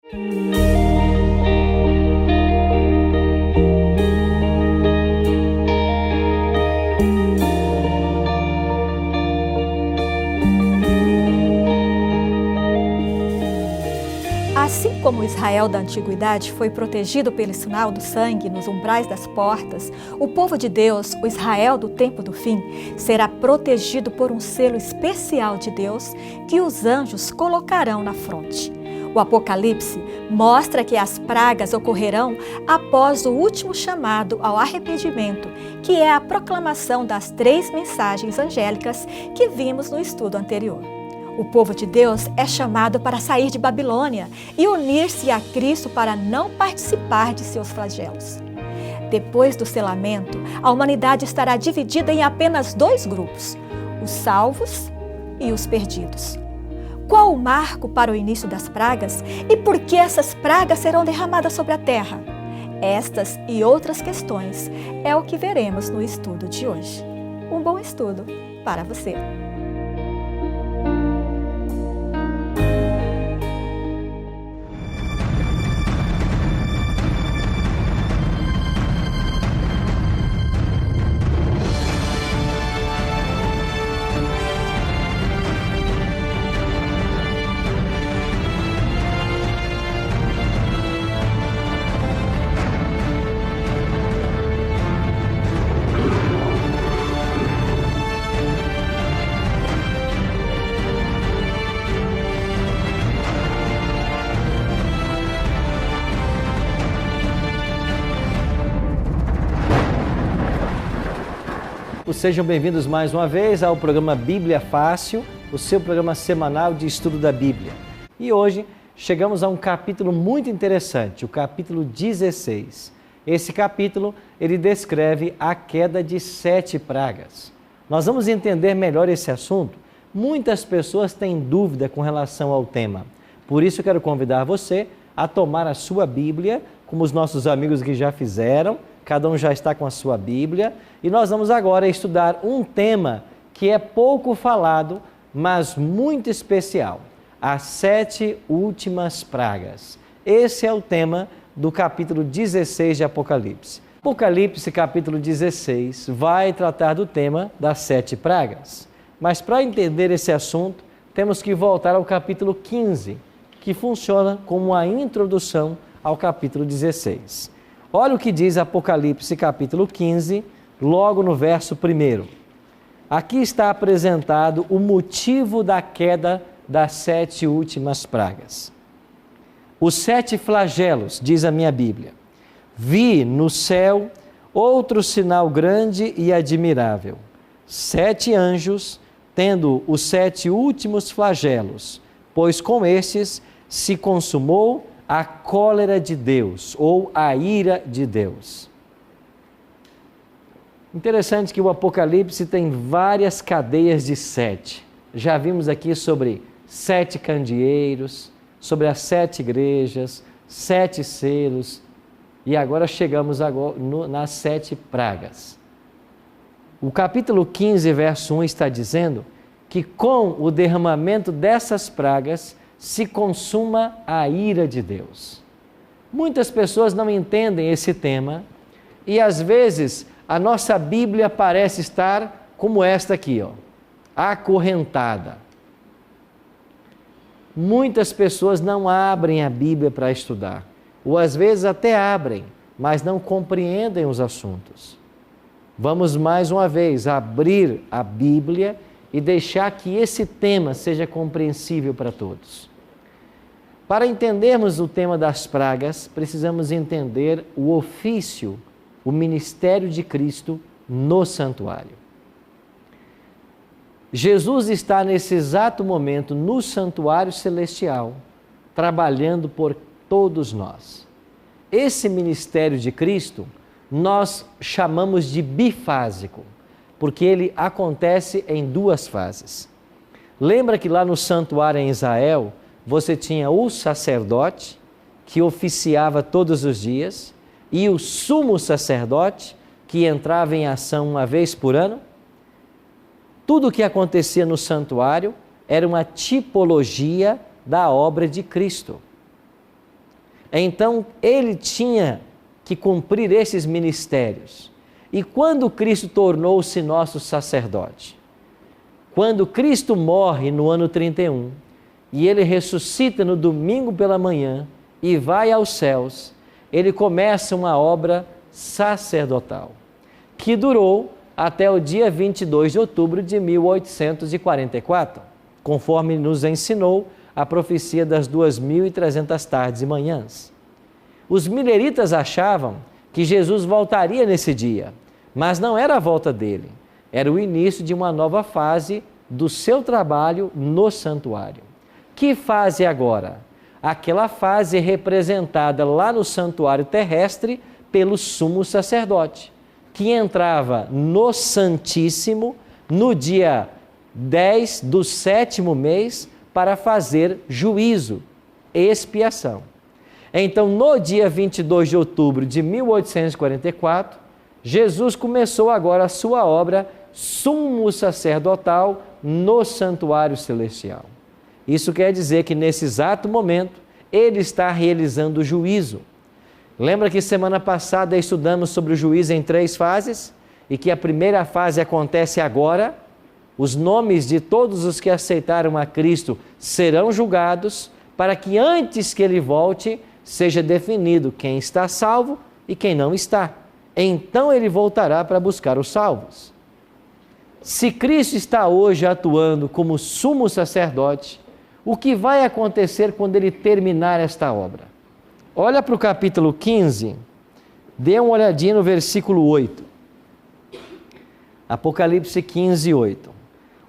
Assim como Israel da antiguidade foi protegido pelo sinal do sangue nos umbrais das portas, o povo de Deus, o Israel do tempo do fim, será protegido por um selo especial de Deus que os anjos colocarão na fronte. O Apocalipse mostra que as pragas ocorrerão após o último chamado ao arrependimento, que é a proclamação das 3 mensagens angélicas que vimos no estudo anterior. O povo de Deus é chamado para sair de Babilônia e unir-se a Cristo para não participar de seus flagelos. Depois do selamento, a humanidade estará dividida em apenas 2 grupos, os salvos e os perdidos. Qual o marco para o início das pragas e por que essas pragas serão derramadas sobre a terra? Estas e outras questões é o que veremos no estudo de hoje. Um bom estudo para você! Sejam bem-vindos mais uma vez ao programa Bíblia Fácil, o seu programa semanal de estudo da Bíblia. E hoje chegamos a um capítulo muito interessante, o capítulo 16. Esse capítulo, ele descreve a queda de 7 pragas. Nós vamos entender melhor esse assunto. Muitas pessoas têm dúvida com relação ao tema. Por isso eu quero convidar você a tomar a sua Bíblia, como os nossos amigos que já fizeram. Cada um já está com a sua Bíblia e nós vamos agora estudar um tema que é pouco falado, mas muito especial. As 7 últimas pragas. Esse é o tema do capítulo 16 de Apocalipse. Apocalipse, capítulo 16, vai tratar do tema das 7 pragas. Mas para entender esse assunto, temos que voltar ao capítulo 15, que funciona como a introdução ao capítulo 16. Olha o que diz Apocalipse capítulo 15, logo no verso 1. Aqui está apresentado o motivo da queda das 7 últimas pragas. Os 7 flagelos, diz a minha Bíblia. Vi no céu outro sinal grande e admirável. 7 anjos, tendo os 7 últimos flagelos, pois com estes se consumou a cólera de Deus, ou a ira de Deus. Interessante que o Apocalipse tem várias cadeias de 7. Já vimos aqui sobre 7 candeeiros, sobre as 7 igrejas, 7 selos, e agora chegamos nas 7 pragas. O capítulo 15, verso 1 está dizendo que com o derramamento dessas pragas, se consuma a ira de Deus. Muitas pessoas não entendem esse tema e às vezes a nossa Bíblia parece estar como esta aqui, acorrentada. Muitas pessoas não abrem a Bíblia para estudar, ou às vezes até abrem, mas não compreendem os assuntos. Vamos mais uma vez abrir a Bíblia e deixar que esse tema seja compreensível para todos. Para entendermos o tema das pragas, precisamos entender o ofício, o ministério de Cristo no santuário. Jesus está nesse exato momento no santuário celestial, trabalhando por todos nós. Esse ministério de Cristo nós chamamos de bifásico, porque ele acontece em 2 fases. Lembra que lá no santuário em Israel, você tinha o sacerdote, que oficiava todos os dias, e o sumo sacerdote, que entrava em ação uma vez por ano? Tudo o que acontecia no santuário era uma tipologia da obra de Cristo. Então, ele tinha que cumprir esses ministérios. E quando Cristo tornou-se nosso sacerdote? Quando Cristo morre no ano 31 e ele ressuscita no domingo pela manhã e vai aos céus, ele começa uma obra sacerdotal, que durou até o dia 22 de outubro de 1844, conforme nos ensinou a profecia das 2.300 tardes e manhãs. Os mileritas achavam que Jesus voltaria nesse dia, mas não era a volta dele, era o início de uma nova fase do seu trabalho no santuário. Que fase agora? Aquela fase representada lá no santuário terrestre pelo sumo sacerdote, que entrava no Santíssimo no dia 10 do 7º mês para fazer juízo, expiação. Então, no dia 22 de outubro de 1844, Jesus começou agora a sua obra sumo sacerdotal no santuário celestial. Isso quer dizer que nesse exato momento, ele está realizando o juízo. Lembra que semana passada estudamos sobre o juízo em 3 fases? E que a primeira fase acontece agora? Os nomes de todos os que aceitaram a Cristo serão julgados para que antes que ele volte, seja definido quem está salvo e quem não está. Então ele voltará para buscar os salvos. Se Cristo está hoje atuando como sumo sacerdote, o que vai acontecer quando ele terminar esta obra? Olha para o capítulo 15, dê uma olhadinha no versículo 8. Apocalipse 15, 8.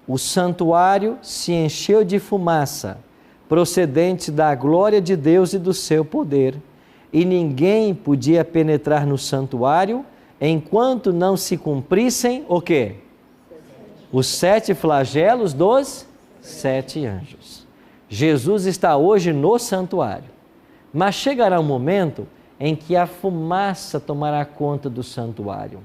O santuário se encheu de fumaça, procedente da glória de Deus e do seu poder, e ninguém podia penetrar no santuário enquanto não se cumprissem o quê? Os 7 flagelos dos 7 anjos. Jesus está hoje no santuário, mas chegará um momento em que a fumaça tomará conta do santuário.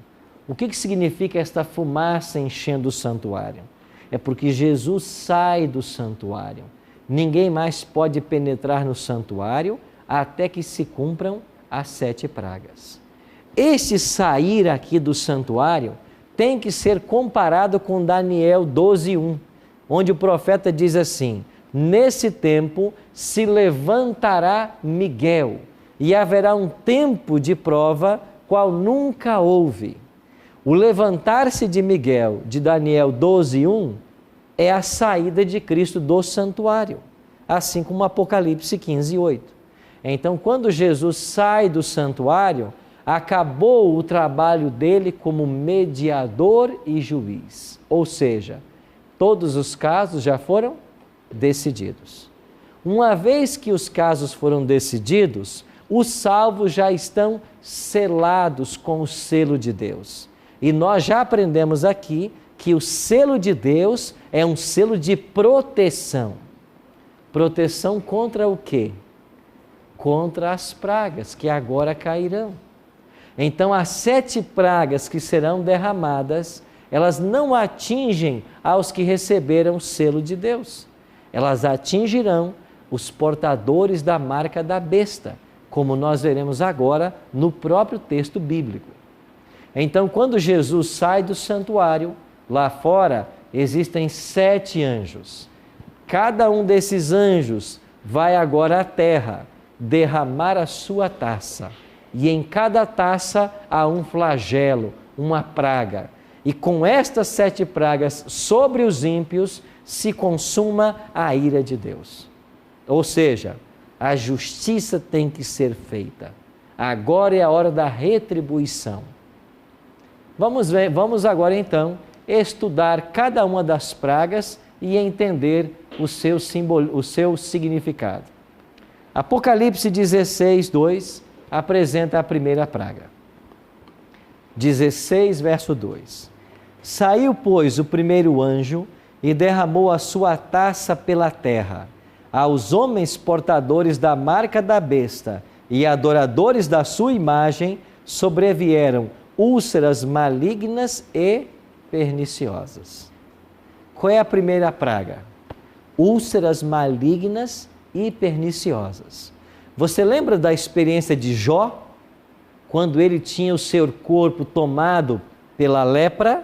O que significa esta fumaça enchendo o santuário? É porque Jesus sai do santuário. Ninguém mais pode penetrar no santuário até que se cumpram as 7 pragas. Este sair aqui do santuário tem que ser comparado com Daniel 12:1, onde o profeta diz assim: nesse tempo se levantará Miguel e haverá um tempo de prova qual nunca houve. O levantar-se de Miguel, de Daniel 12:1, é a saída de Cristo do santuário, assim como Apocalipse 15:8. Então, quando Jesus sai do santuário, acabou o trabalho dele como mediador e juiz. Ou seja, todos os casos já foram decididos. Uma vez que os casos foram decididos, os salvos já estão selados com o selo de Deus. E nós já aprendemos aqui que o selo de Deus é um selo de proteção. Proteção contra o quê? Contra as pragas que agora cairão. Então, as 7 pragas que serão derramadas, elas não atingem aos que receberam o selo de Deus. Elas atingirão os portadores da marca da besta, como nós veremos agora no próprio texto bíblico. Então, quando Jesus sai do santuário, lá fora existem 7 anjos. Cada um desses anjos vai agora à terra derramar a sua taça. E em cada taça há um flagelo, uma praga. E com estas 7 pragas sobre os ímpios se consuma a ira de Deus. Ou seja, a justiça tem que ser feita. Agora é a hora da retribuição. Vamos agora então estudar cada uma das pragas e entender o seu significado. Apocalipse 16:2 apresenta a primeira praga. 16, verso 2. Saiu, pois, o primeiro anjo e derramou a sua taça pela terra. Aos homens portadores da marca da besta e adoradores da sua imagem sobrevieram úlceras malignas e perniciosas. Qual é a primeira praga? Úlceras malignas e perniciosas. Você lembra da experiência de Jó? Quando ele tinha o seu corpo tomado pela lepra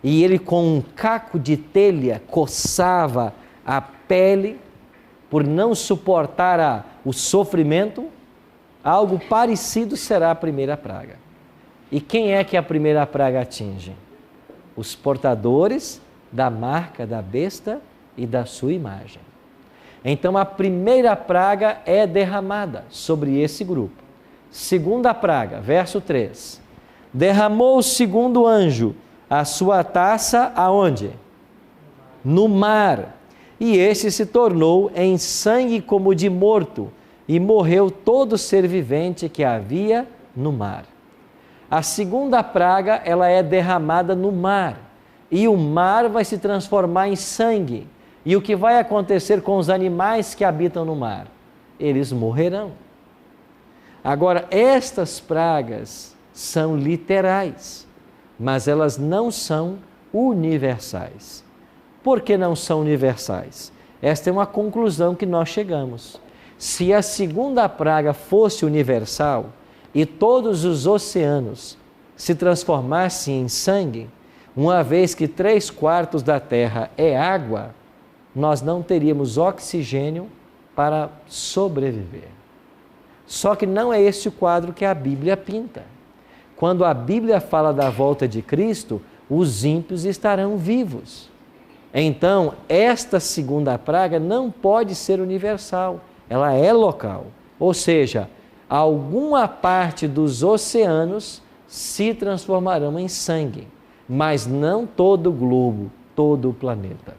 e ele com um caco de telha coçava a pele por não suportar o sofrimento? Algo parecido será a primeira praga. E quem é que a primeira praga atinge? Os portadores da marca da besta e da sua imagem. Então a primeira praga é derramada sobre esse grupo. Segunda praga, verso 3. Derramou o segundo anjo a sua taça aonde? No mar. E este se tornou em sangue como de morto, e morreu todo ser vivente que havia no mar. A segunda praga, ela é derramada no mar, e o mar vai se transformar em sangue. E o que vai acontecer com os animais que habitam no mar? Eles morrerão. Agora, estas pragas são literais, mas elas não são universais. Por que não são universais? Esta é uma conclusão que nós chegamos. Se a segunda praga fosse universal e todos os oceanos se transformassem em sangue, uma vez que 3/4 da terra é água, nós não teríamos oxigênio para sobreviver. Só que não é esse o quadro que a Bíblia pinta. Quando a Bíblia fala da volta de Cristo, os ímpios estarão vivos. Então, esta segunda praga não pode ser universal, ela é local. Ou seja, alguma parte dos oceanos se transformarão em sangue, mas não todo o globo, todo o planeta.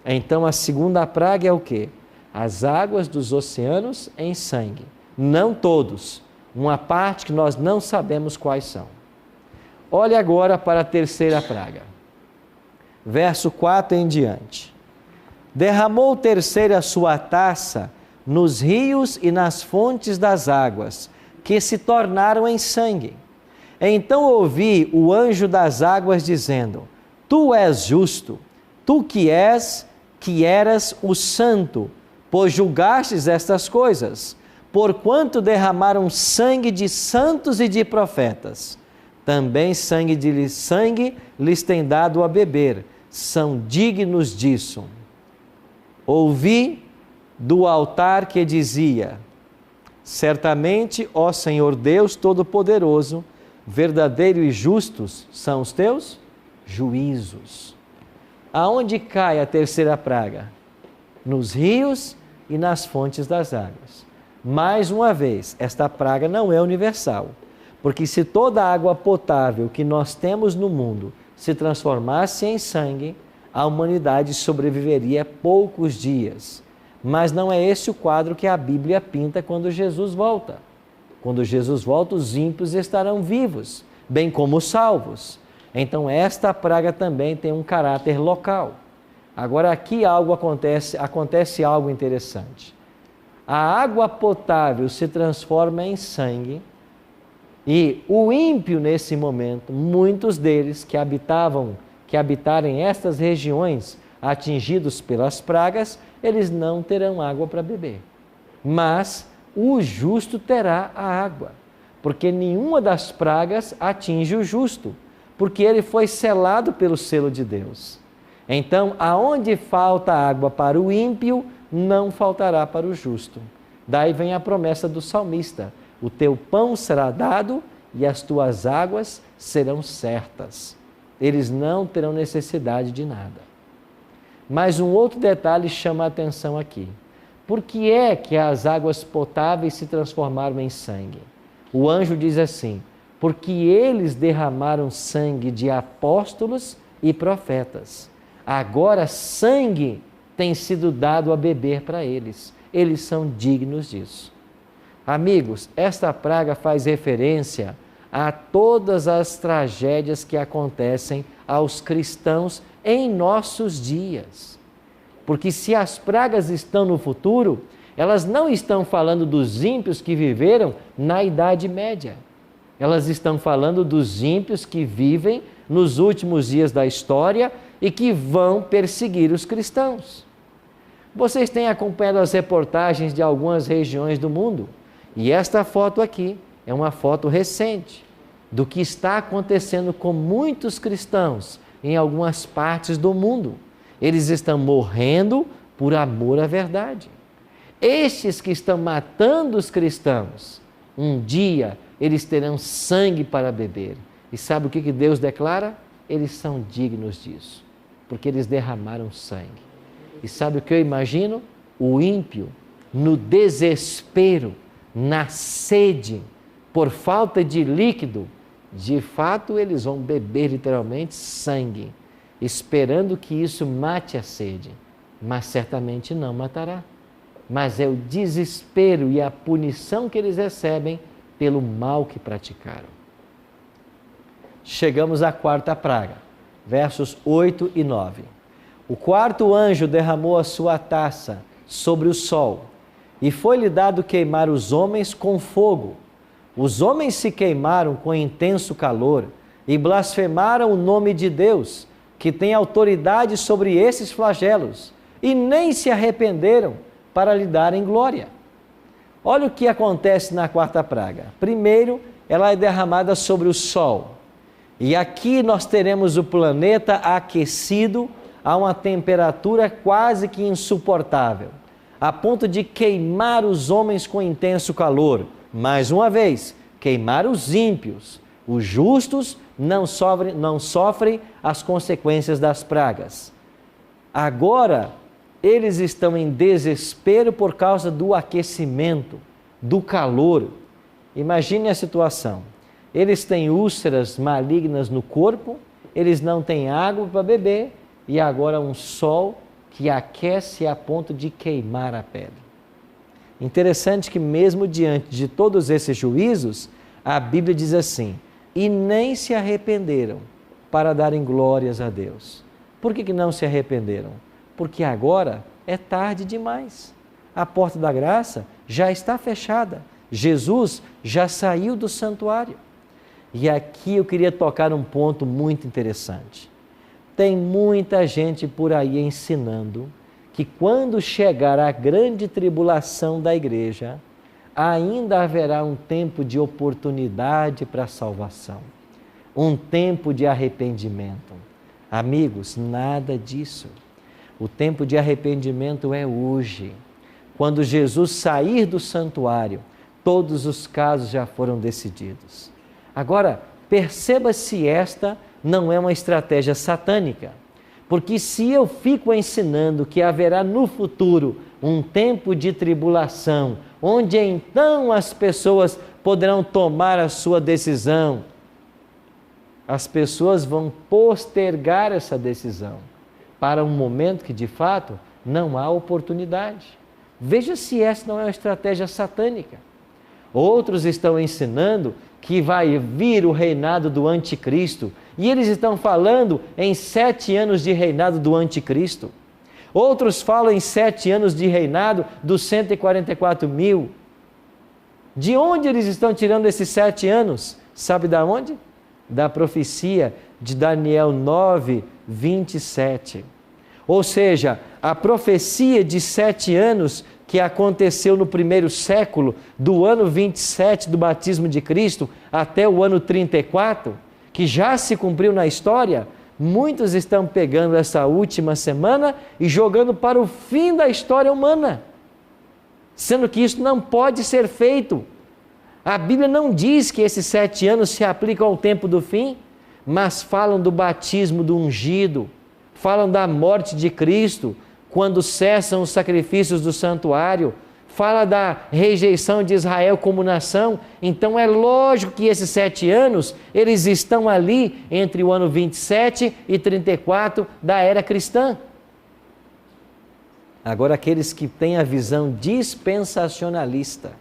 Então, a segunda praga é o quê? As águas dos oceanos em sangue. Não todos, uma parte que nós não sabemos quais são. Olhe agora para a terceira praga. Verso 4 em diante. Derramou o terceiro a sua taça nos rios e nas fontes das águas, que se tornaram em sangue. Então ouvi o anjo das águas dizendo: Tu és justo, tu que eras o santo, pois julgastes estas coisas, porquanto derramaram sangue de santos e de profetas. Também sangue lhes tem dado a beber, são dignos disso. Ouvi do altar que dizia: Certamente, ó Senhor Deus Todo-Poderoso, verdadeiro e justos são os teus juízos. Aonde cai a terceira praga? Nos rios e nas fontes das águas. Mais uma vez, esta praga não é universal, porque se toda a água potável que nós temos no mundo se transformasse em sangue, a humanidade sobreviveria poucos dias. Mas não é esse o quadro que a Bíblia pinta quando Jesus volta. Quando Jesus volta, os ímpios estarão vivos, bem como os salvos. Então esta praga também tem um caráter local. Agora aqui acontece algo interessante. A água potável se transforma em sangue e o ímpio nesse momento, muitos deles que habitarem estas regiões atingidos pelas pragas, eles não terão água para beber. Mas o justo terá a água, porque nenhuma das pragas atinge o justo, porque ele foi selado pelo selo de Deus. Então, aonde falta água para o ímpio, não faltará para o justo. Daí vem a promessa do salmista: o teu pão será dado e as tuas águas serão certas. Eles não terão necessidade de nada. Mas um outro detalhe chama a atenção aqui. Por que é que as águas potáveis se transformaram em sangue? O anjo diz assim: porque eles derramaram sangue de apóstolos e profetas. Agora sangue tem sido dado a beber para eles. Eles são dignos disso. Amigos, esta praga faz referência a todas as tragédias que acontecem aos cristãos em nossos dias. Porque se as pragas estão no futuro, elas não estão falando dos ímpios que viveram na Idade Média. Elas estão falando dos ímpios que vivem nos últimos dias da história e que vão perseguir os cristãos. Vocês têm acompanhado as reportagens de algumas regiões do mundo, e esta foto aqui é uma foto recente do que está acontecendo com muitos cristãos em algumas partes do mundo. Eles estão morrendo por amor à verdade. Estes que estão matando os cristãos, um dia eles terão sangue para beber. E sabe o que Deus declara? Eles são dignos disso, porque eles derramaram sangue. E sabe o que eu imagino? O ímpio, no desespero, na sede, por falta de líquido, de fato eles vão beber literalmente sangue, esperando que isso mate a sede, mas certamente não matará. Mas é o desespero e a punição que eles recebem pelo mal que praticaram. Chegamos à quarta praga, versos 8 e 9. O quarto anjo derramou a sua taça sobre o sol, e foi-lhe dado queimar os homens com fogo. Os homens se queimaram com intenso calor e blasfemaram o nome de Deus, que tem autoridade sobre esses flagelos, e nem se arrependeram para lhe darem glória. Olha o que acontece na quarta praga. Primeiro, ela é derramada sobre o sol. E aqui nós teremos o planeta aquecido a uma temperatura quase que insuportável, a ponto de queimar os homens com intenso calor. Mais uma vez, queimar os ímpios. Os justos não sofrem as consequências das pragas. Agora, eles estão em desespero por causa do aquecimento, do calor. Imagine a situação. Eles têm úlceras malignas no corpo, eles não têm água para beber e agora um sol que aquece a ponto de queimar a pele. Interessante que mesmo diante de todos esses juízos, a Bíblia diz assim, e nem se arrependeram para darem glórias a Deus. Por que não se arrependeram? Porque agora é tarde demais. A porta da graça já está fechada. Jesus já saiu do santuário. E aqui eu queria tocar um ponto muito interessante. Tem muita gente por aí ensinando que quando chegar a grande tribulação da igreja, ainda haverá um tempo de oportunidade para a salvação, um tempo de arrependimento. Amigos, nada disso. O tempo de arrependimento é hoje. Quando Jesus sair do santuário, todos os casos já foram decididos. Agora, perceba se esta não é uma estratégia satânica. Porque se eu fico ensinando que haverá no futuro um tempo de tribulação, onde então as pessoas poderão tomar a sua decisão, as pessoas vão postergar essa decisão para um momento que de fato não há oportunidade. Veja se essa não é uma estratégia satânica. Outros estão ensinando que vai vir o reinado do anticristo, e eles estão falando em 7 anos de reinado do anticristo. Outros falam em 7 anos de reinado dos 144 mil. De onde eles estão tirando esses 7 anos? Sabe de onde? Da profecia de Daniel 9, 27. Ou seja, a profecia de 7 anos que aconteceu no primeiro século, do ano 27 do batismo de Cristo até o ano 34, que já se cumpriu na história, muitos estão pegando essa última semana e jogando para o fim da história humana, sendo que isso não pode ser feito. A Bíblia não diz que esses 7 anos se aplicam ao tempo do fim, mas falam do batismo do ungido, falam da morte de Cristo, quando cessam os sacrifícios do santuário, fala da rejeição de Israel como nação. Então é lógico que esses 7 anos, eles estão ali entre o ano 27 e 34 da era cristã. Agora, aqueles que têm a visão dispensacionalista,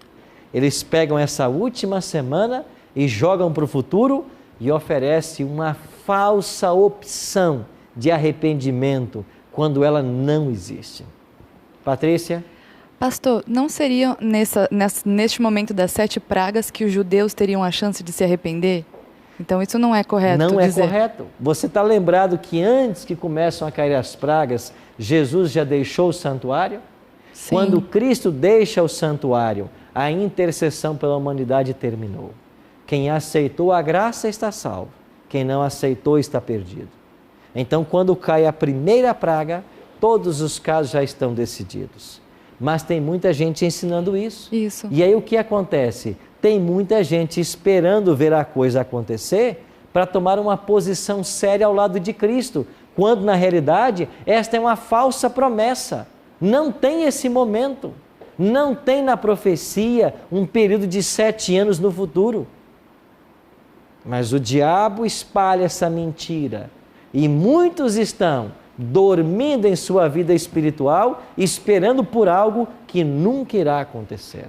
eles pegam essa última semana e jogam para o futuro e oferecem uma falsa opção de arrependimento, quando ela não existe. Patrícia? Pastor, não seria neste momento das 7 pragas que os judeus teriam a chance de se arrepender? Então isso não é correto Não é dizer. correto. Você está lembrado que antes que começam a cair as pragas, Jesus já deixou o santuário? Sim. Quando Cristo deixa o santuário, a intercessão pela humanidade terminou. Quem aceitou a graça está salvo. Quem não aceitou está perdido. Então, quando cai a primeira praga, todos os casos já estão decididos. Mas tem muita gente ensinando isso. Isso. E aí o que acontece? Tem muita gente esperando ver a coisa acontecer para tomar uma posição séria ao lado de Cristo, quando na realidade esta é uma falsa promessa. Não tem esse momento. Não tem na profecia um período de 7 anos no futuro. Mas o diabo espalha essa mentira e muitos estão dormindo em sua vida espiritual, esperando por algo que nunca irá acontecer.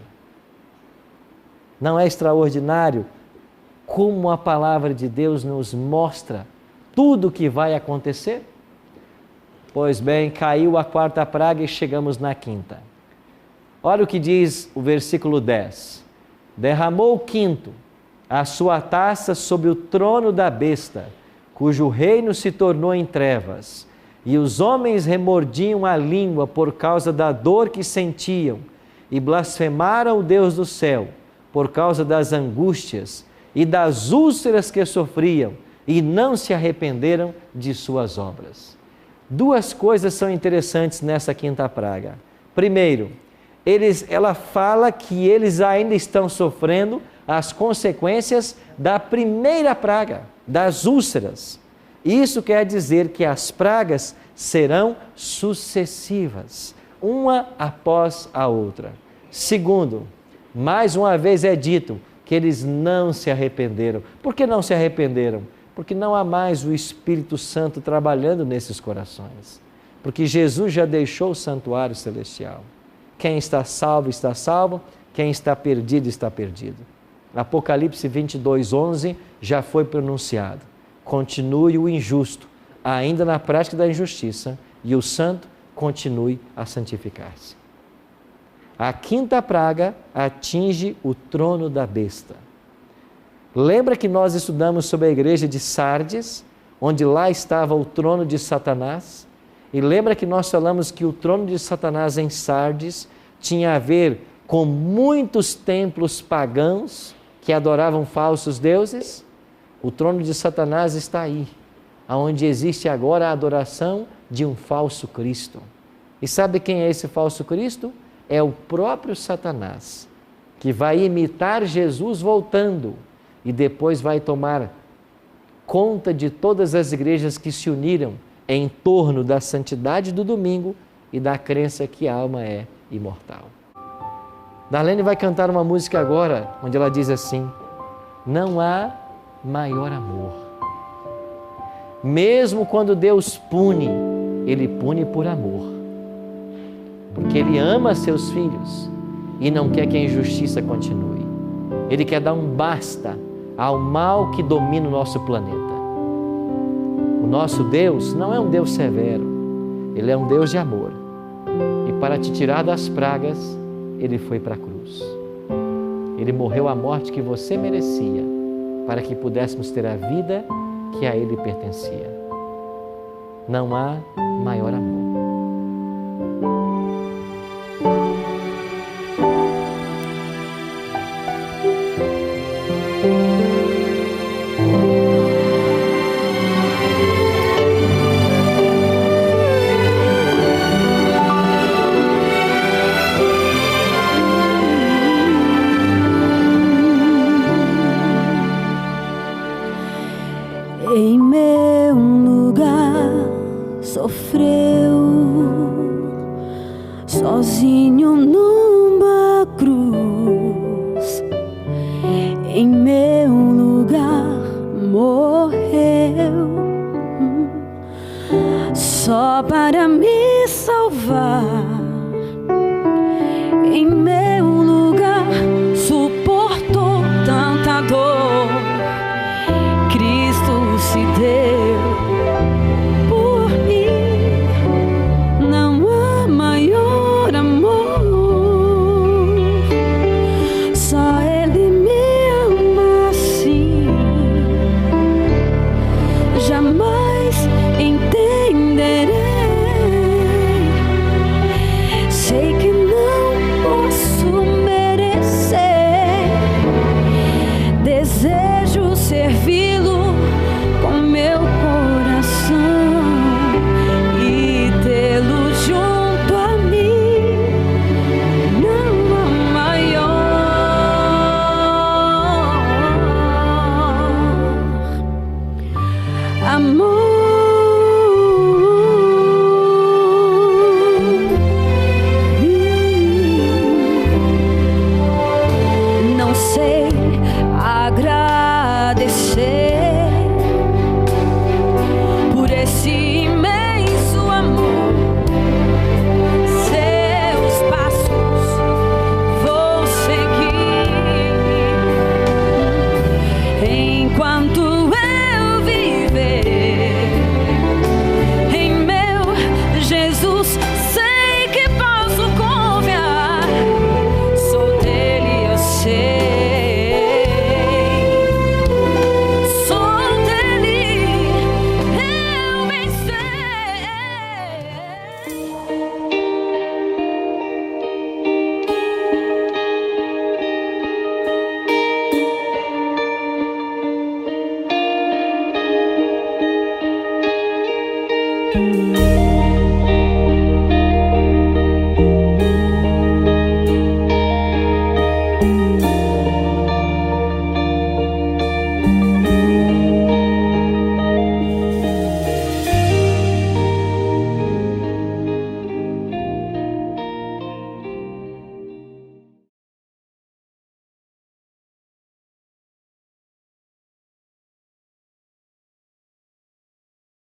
Não é extraordinário como a palavra de Deus nos mostra tudo o que vai acontecer? Pois bem, caiu a 4ª praga e chegamos na 5ª. Olha o que diz o versículo 10. Derramou o 5º a sua taça sobre o trono da besta, cujo reino se tornou em trevas, e os homens remordiam a língua por causa da dor que sentiam, e blasfemaram o Deus do céu por causa das angústias e das úlceras que sofriam, e não se arrependeram de suas obras. 2 coisas são interessantes nessa 5ª praga. Primeiro, ela fala que eles ainda estão sofrendo as consequências da primeira praga, das úlceras. Isso quer dizer que as pragas serão sucessivas, uma após a outra. Segundo, mais uma vez é dito que eles não se arrependeram. Por que não se arrependeram? Porque não há mais o Espírito Santo trabalhando nesses corações. Porque Jesus já deixou o santuário celestial. Quem está salvo, está salvo. Quem está perdido, está perdido. Apocalipse 22:11 já foi pronunciado. Continue o injusto, ainda na prática da injustiça, e o santo continue a santificar-se. A 5ª praga atinge o trono da besta. Lembra que nós estudamos sobre a igreja de Sardes, onde lá estava o trono de Satanás? E lembra que nós falamos que o trono de Satanás em Sardes tinha a ver com muitos templos pagãos que adoravam falsos deuses? O trono de Satanás está aí, onde existe agora a adoração de um falso Cristo. E sabe quem é esse falso Cristo? É o próprio Satanás, que vai imitar Jesus voltando e depois vai tomar conta de todas as igrejas que se uniram em torno da santidade do domingo e da crença que a alma é imortal. Darlene vai cantar uma música agora, onde ela diz assim: não há maior amor. Mesmo quando Deus pune, Ele pune por amor. Porque Ele ama seus filhos e não quer que a injustiça continue. Ele quer dar um basta ao mal que domina o nosso planeta. O nosso Deus não é um Deus severo, Ele é um Deus de amor. E para te tirar das pragas, Ele foi para a cruz. Ele morreu a morte que você merecia, para que pudéssemos ter a vida que a Ele pertencia. Não há maior amor.